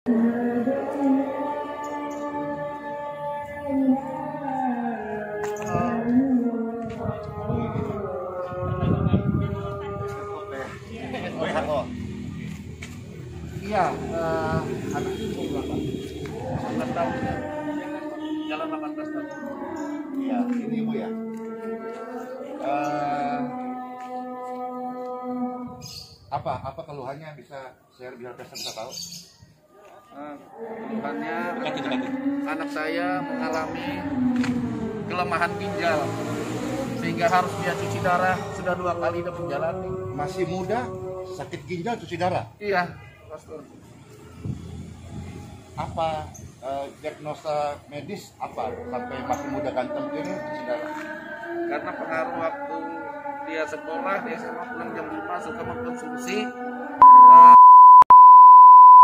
WHO. Iya, anak ini umur berapa? 18 tahun. Jalan 18 tahun. Iya, ini ibu ya. Apa keluhannya, bisa share biar pesan bisa tahu? Keluhannya anak saya mengalami kelemahan ginjal sehingga harus dia cuci darah, sudah 2 kali dia menjalani. Masih muda, sakit ginjal, cuci darah? Iya, Pastor. Apa diagnosa medis apa sampai masih muda ganteng ini cuci darah? Karena pengaruh waktu dia sekolah, dia SMA pulang jam 5 suka mengkonsumsi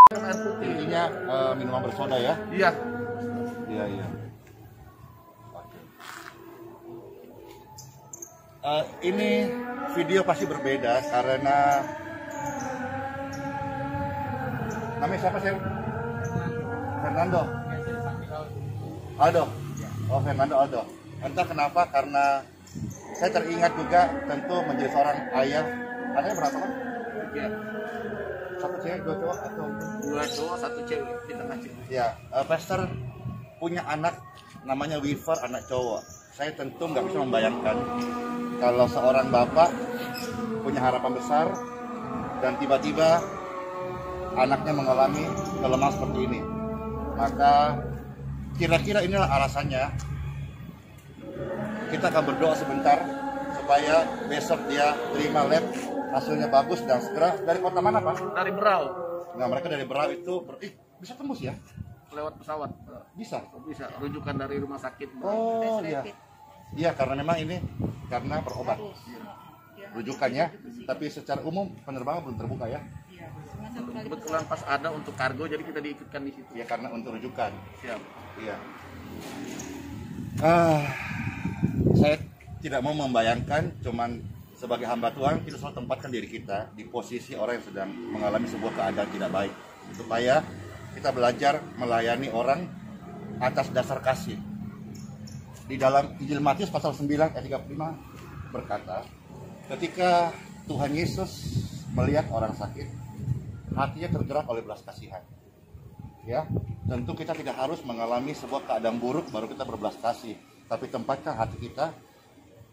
air putih. Intinya minuman bersoda ya? Iya. Iya. Oke. Ini video pasti berbeda karena namanya siapa sih? Fernando. Aldo. Oh, Fernando Aldo. Entah kenapa, karena saya teringat juga tentu menjadi seorang ayah. Anaknya berapa kan? 3. 1 cewek, 2 cowok atau 2 cowok, 1 cewek di tengah cewek. ya, Pastor punya anak namanya Weaver, anak cowok. Saya tentu nggak bisa membayangkan kalau seorang bapak punya harapan besar dan tiba-tiba anaknya mengalami kelemahan seperti ini. Maka kira-kira inilah alasannya kita akan berdoa sebentar supaya besok dia terima lab, hasilnya bagus dan segera. Dari kota mana Pak? Dari Berau. Nah, mereka dari Berau itu bisa tembus ya? Lewat pesawat. Bisa. Bisa rujukan dari rumah sakit. Oh iya. Iya, karena memang ini karena berobat. Rujukannya, tapi secara umum penerbangan belum terbuka ya. Kebetulan pas ada untuk kargo, jadi kita diikutkan di situ. Ya, karena untuk rujukan. Siap. Iya. Saya tidak mau membayangkan, cuman sebagai hamba Tuhan kita selalu tempatkan diri kita di posisi orang yang sedang mengalami sebuah keadaan tidak baik, supaya kita belajar melayani orang atas dasar kasih. Di dalam Injil Matius pasal 9 ayat 35 berkata, ketika Tuhan Yesus melihat orang sakit, hatinya tergerak oleh belas kasihan. Ya, tentu kita tidak harus mengalami sebuah keadaan buruk baru kita berbelas kasih, tapi tempatkan hati kita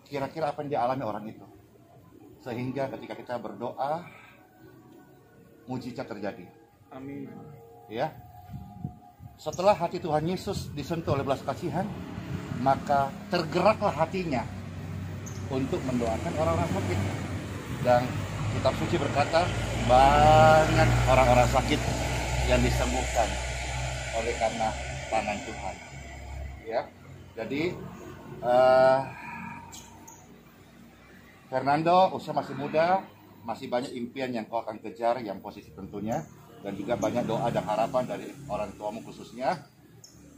kira-kira apa yang dialami orang itu, sehingga ketika kita berdoa mujizat terjadi. Amin. Ya, setelah hati Tuhan Yesus disentuh oleh belas kasihan, maka tergeraklah hatinya untuk mendoakan orang-orang sakit. Dan kitab suci berkata banyak orang-orang sakit yang disembuhkan oleh karena tangan Tuhan. Ya, jadi Fernando usia masih muda, masih banyak impian yang kau akan kejar, yang positif tentunya, dan juga banyak doa dan harapan dari orang tuamu khususnya.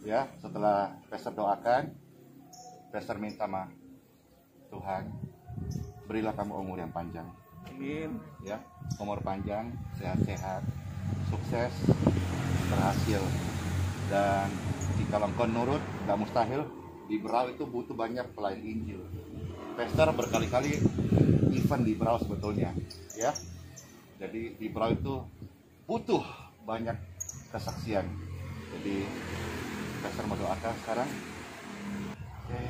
Ya, setelah Pastor doakan, Pastor minta sama Tuhan, berilah kamu umur yang panjang. Amin. Ya, umur panjang, sehat-sehat, sukses, berhasil. Dan jika engkau nurut, nggak mustahil, di Berau itu butuh banyak pelayan Injil. Pastor berkali-kali event di Berau sebetulnya, ya. Jadi di Berau itu butuh banyak kesaksian. Jadi Pastor mau doakan sekarang. Oke.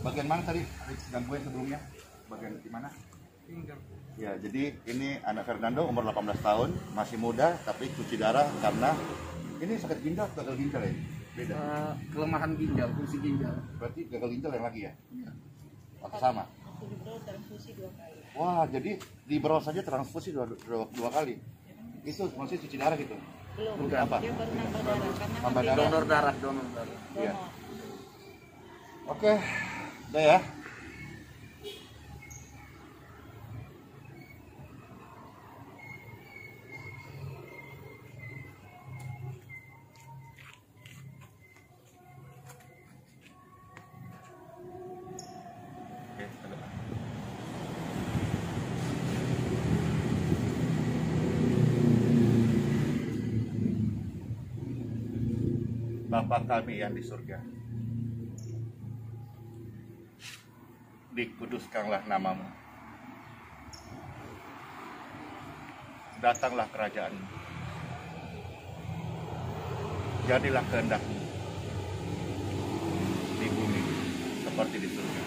Bagian mana tadi? Gangguan sebelumnya? Bagian di mana? Ya, jadi ini anak Fernando umur 18 tahun, masih muda tapi cuci darah karena ini sakit ginjal, gagal ginjal ya? Beda. Kelemahan ginjal, fungsi ginjal. Berarti gagal ginjal yang lagi ya? Atau sama? Waktu di Bro transfusi 2 kali. Wah, jadi di Berau saja transfusi dua kali. Itu maksudnya cuci darah gitu? Belum. Untuk apa? Dia baru nambah darah karena Nambah kan darah. Donor darah. Iya. donor. Oke, udah ya. Bapa kami yang di surga, dikuduskanlah namamu, datanglah kerajaanmu, jadilah kehendakmu di bumi seperti di surga.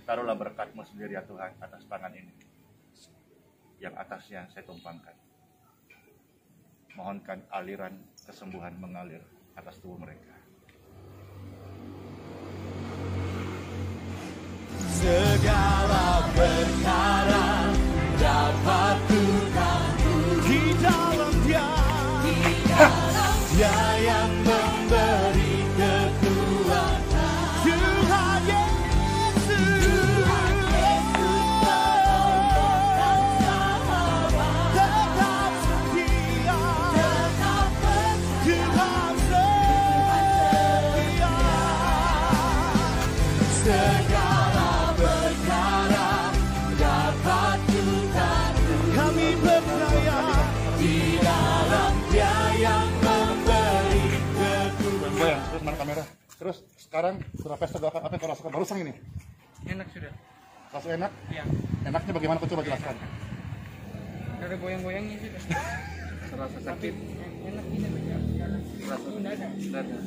Taruhlah berkat-Mu sendiri ya Tuhan atas tangan ini, yang atasnya saya tumpangkan. Mohonkan aliran kesembuhan mengalir atas tubuh mereka. Segala perkara dapat Tuhan di dalam Dia, Dia yang memberi kekuatan. Tuhan Yesus, tetap setia, Tuhan setia. Segala perkara dapat Tuhan, kami percaya di dalam Dia yang memberi kekuatan. Goyang, terus mana kamera? Terus sekarang sudah pesta doakan apa yang kau rasakan barusan ini? Enak sudah. Langsung enak? Iya. Enaknya bagaimana kau coba jelaskan? Ada goyang-goyangnya sudah. Terasa sakit. Enak ini. Terasa dada.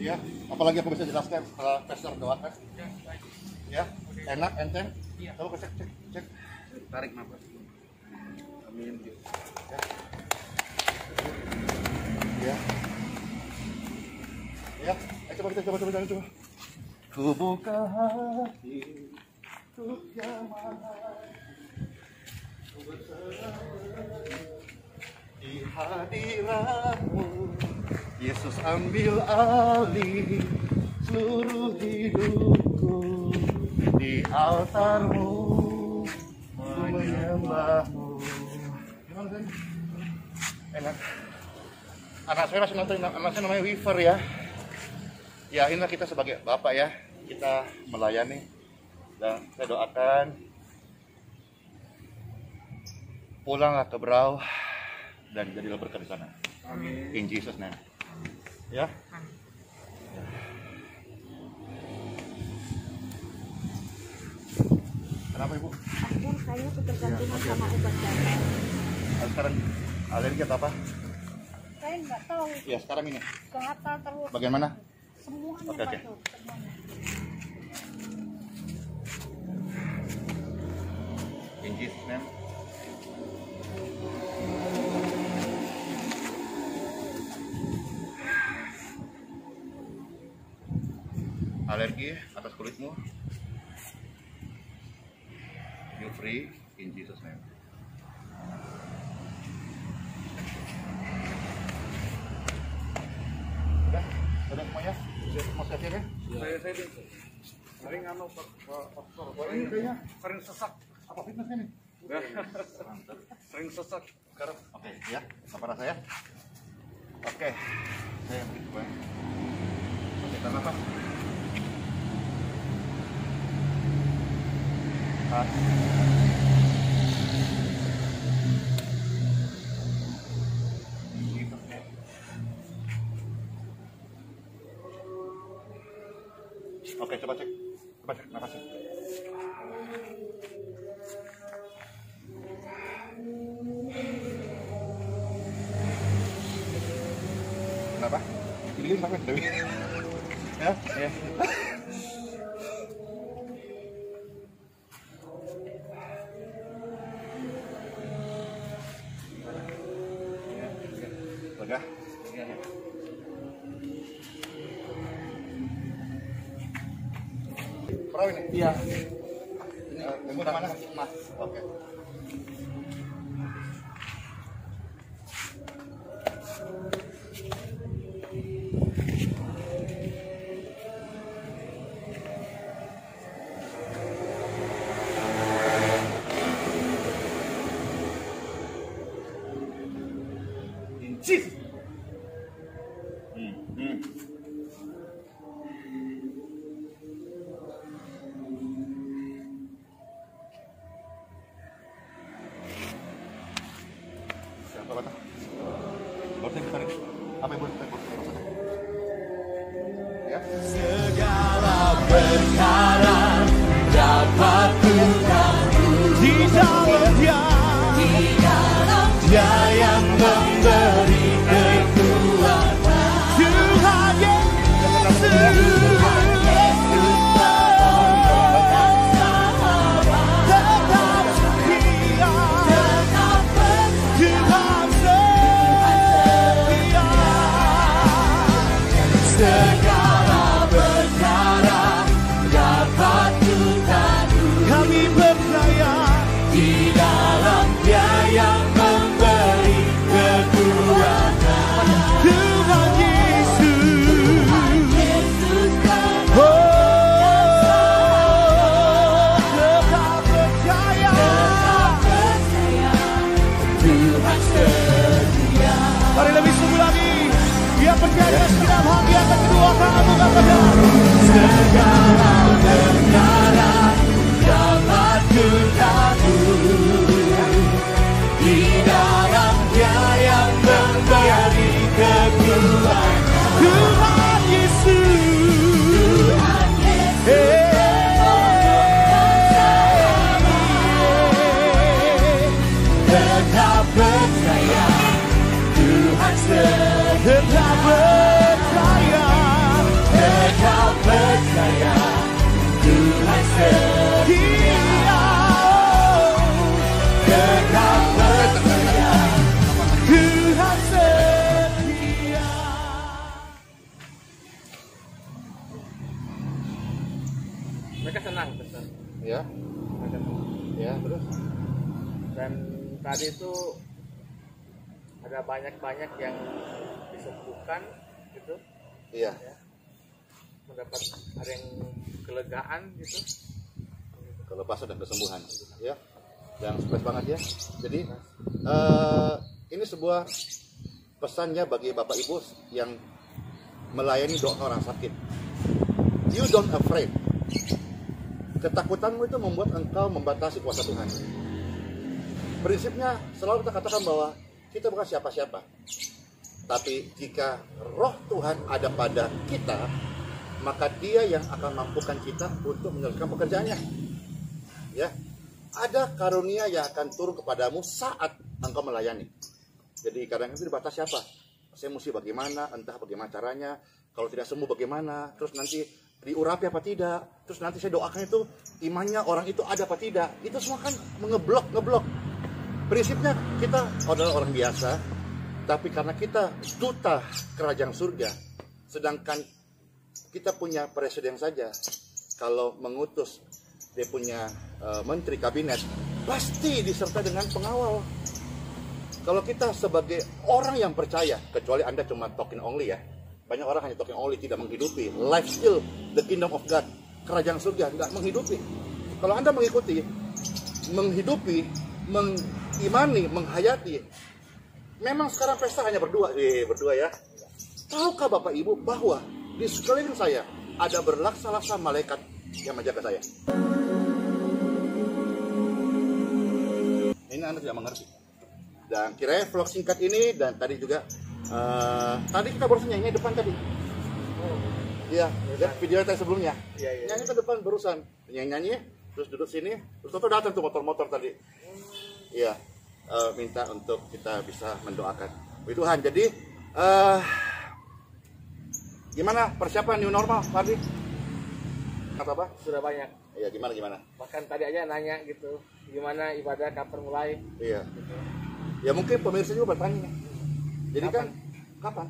Ya, apalagi aku bisa jelaskan setelah pesta doakan? Ya, baik. Ya, enak, enteng? Iya. Coba cek, cek, cek. Tarik nafas. Amin. Ya. Ya, ayo coba kita coba. Ku buka hati untuk yang mana ku berserah di hadiratmu. Yesus ambil alih seluruh hidupku, di altarmu ku menyembahmu. Gimana tadi? Enak. Anak saya masih nonton, anak saya namanya Weaver ya. Ya inilah kita sebagai bapak ya, kita melayani dan saya doakan pulanglah ke Berau dan jadilah berkat di sana. Amin. In Jesus name. Ya. Kenapa Ibu? Aku kayaknya ketergantungan Iya, oke. sama obat gatal. Sekarang alergi atau apa? Saya nggak tahu, Ya sekarang ini. gatal terus. Bagaimana? Semuanya Oke, oke. Pak, semuanya. In Jesus name. Alergi atas kulitmu, you free in Jesus name. Udah semuanya. Mau siap ya? Saya sering anu Pak Ini kayaknya sering sesak. apa fitnessnya nih? Sering sesak. Sekarang, oke ya, apa rasanya? Oke, saya beri gue. Oke, tahan nafas. Tahan. Gitu, oke. Oke, coba cek nafasnya. Kenapa? Pilih sampai Dewi. Ya, ya. Lega? Perahu ini? Iya. Kamu di mana? Mas. Oke. Jesus. Siapa kata? Baru saya bisa apa yang boleh saya ya? Segala perkara dapat kulakukan di dalam Dia yang memberi kekuatan. Tuhan Yesus. Segala perkara dapat kulakukan. Kami percaya di dalam Dia yang memberi kekuatan. Tuhan Yesus. Tetap percaya. Tuhan setia. Mari lebih sungguh lagi. Dia percaya segenap hati akan kedua kamu katakan. Segala perkara dapat kulakukan di dalam Dia yang memberi kekuatan. Tuhan Yesus. Tetap percaya Tuhan setia. Tetap percaya, tetap percaya Tuhan setia. Tetap percaya Tuhan setia. Mereka senang, betul. Ya. Mereka senang. Ya, terus. Dan tadi itu ada banyak yang disembuhkan gitu. Iya. Ya. Mendapat ada yang kelegaan gitu. Kelepasan dan kesembuhan, ya. Yang sukses banget ya. Jadi ini sebuah pesannya bagi Bapak Ibu yang melayani doa orang sakit. You don't afraid. Ketakutanmu itu membuat engkau membatasi kuasa Tuhan. Prinsipnya selalu kita katakan bahwa kita bukan siapa-siapa. Tapi jika roh Tuhan ada pada kita, maka Dia yang akan mampukan kita untuk menyelesaikan pekerjaannya. Ya, ada karunia yang akan turun kepadamu saat engkau melayani. Jadi kadang itu dibatasi siapa? Saya mesti bagaimana, entah bagaimana caranya. Kalau tidak sembuh bagaimana? Terus nanti diurapi apa tidak? Terus nanti saya doakan itu imannya orang itu ada apa tidak? Itu semua kan ngeblok. Prinsipnya kita adalah orang biasa, tapi karena kita duta kerajaan surga, sedangkan kita punya presiden saja, kalau mengutus dia punya menteri kabinet, pasti disertai dengan pengawal. Kalau kita sebagai orang yang percaya, kecuali Anda cuma talking only ya, banyak orang hanya talking only, tidak menghidupi. Life still the kingdom of God, kerajaan surga, tidak menghidupi. Kalau Anda mengikuti, menghidupi, mengimani, menghayati. Memang sekarang pesta hanya berdua ya. Tahukah Bapak Ibu bahwa di sekeliling saya ada berlaksa-laksa malaikat yang menjaga saya? Ini Anda tidak mengerti. Dan kiranya vlog singkat ini dan tadi juga tadi kita baru nyanyi depan tadi. Iya, lihat video tadi sebelumnya. Iya. Nyanyi ke depan barusan. Nyanyi, terus duduk sini, terus datang tuh motor-motor tadi. Iya, minta untuk kita bisa mendoakan. Puji Tuhan. Jadi gimana persiapan new normal, Fardi? Apa? Sudah banyak. Iya, gimana? Bahkan tadi aja nanya gitu, gimana ibadah kapan mulai? Iya. Gitu. Ya mungkin pemirsa juga bertanya. Jadi kapan?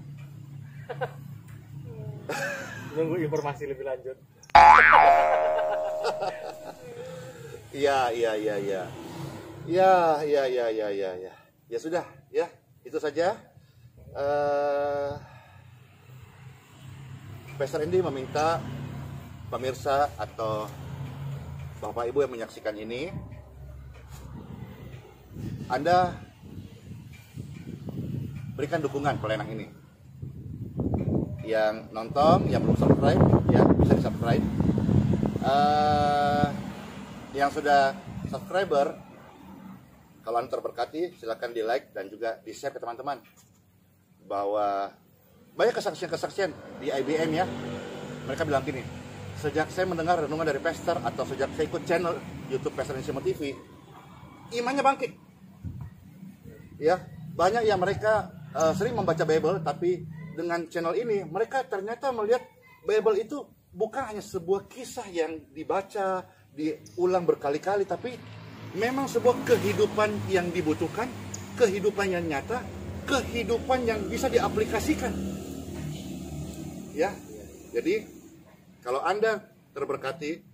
Nunggu informasi lebih lanjut. Iya. Ya sudah, ya. Itu saja. Pastor Andy meminta pemirsa atau Bapak Ibu yang menyaksikan ini, Anda berikan dukungan pelayanan ini. Yang nonton, yang belum subscribe, ya bisa di subscribe. Yang sudah subscriber, kalau Anda terberkati, silakan di like dan juga di share ke teman-teman. bahwa banyak kesaksian-kesaksian di IBM ya. Mereka bilang gini, sejak saya mendengar renungan dari Pastor atau sejak saya ikut channel YouTube Pastor Insyama TV, imannya bangkit. Ya, banyak yang mereka sering membaca Bible, tapi dengan channel ini mereka ternyata melihat Bible itu bukan hanya sebuah kisah yang dibaca, diulang berkali-kali, tapi memang sebuah kehidupan yang dibutuhkan, kehidupan yang nyata, kehidupan yang bisa diaplikasikan. Ya, jadi kalau Anda terberkati,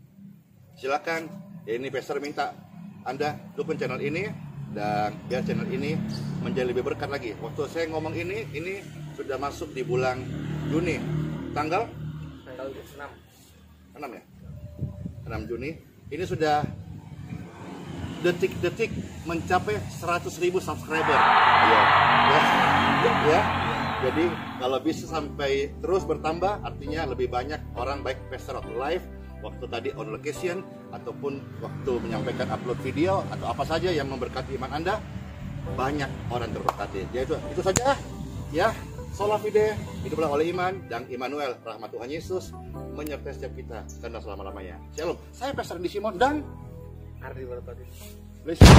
silakan. Ya, ini Pastor minta Anda dukung channel ini dan biar channel ini menjadi lebih berkat lagi. Waktu saya ngomong ini sudah masuk di bulan Juni, tanggal 6 ya, 6 Juni. Ini sudah detik-detik mencapai 100.000 subscriber. Ya. Jadi kalau bisa sampai terus bertambah, artinya lebih banyak orang baik Pastor live waktu tadi on location ataupun waktu menyampaikan upload video atau apa saja yang memberkati iman Anda, banyak orang terberkati. Ya itu saja ya. Sola Fide, hiduplah oleh iman, dan Immanuel, rahmat Tuhan Yesus menyertai setiap kita karena selama-lamanya. Shalom. Saya Pastor Andi Simon dan Ardi Bartadi. Bless you.